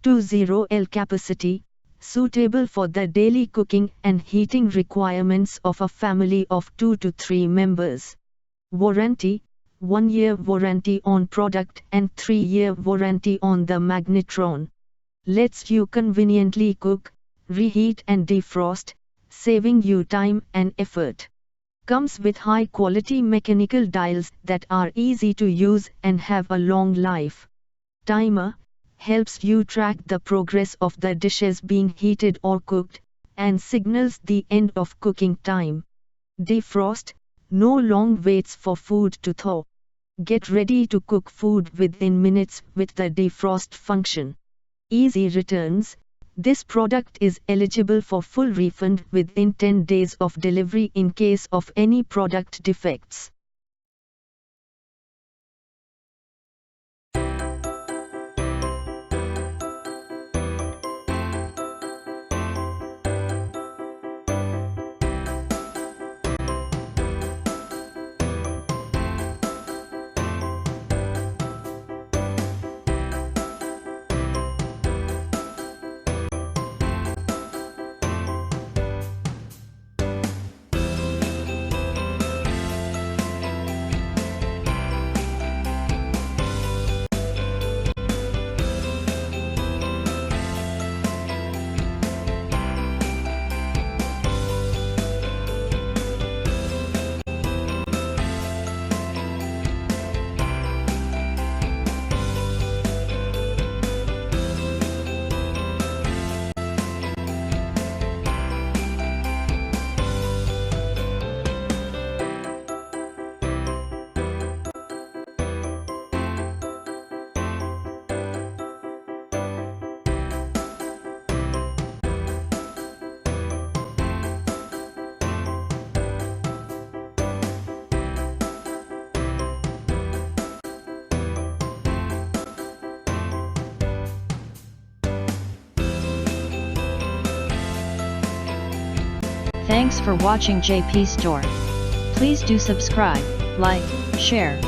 20L capacity, suitable for the daily cooking and heating requirements of a family of 2 to 3 members. Warranty: 1-year warranty on product and 3-year warranty on the magnetron. Lets you conveniently cook, reheat and defrost, saving you time and effort. Comes with high-quality mechanical dials that are easy to use and have a long life. Timer: helps you track the progress of the dishes being heated or cooked, and signals the end of cooking time. Defrost: no long waits for food to thaw. Get ready to cook food within minutes with the defrost function. Easy returns: this product is eligible for full refund within 10 days of delivery in case of any product defects. Thanks for watching JP Store. Please do subscribe, like, share,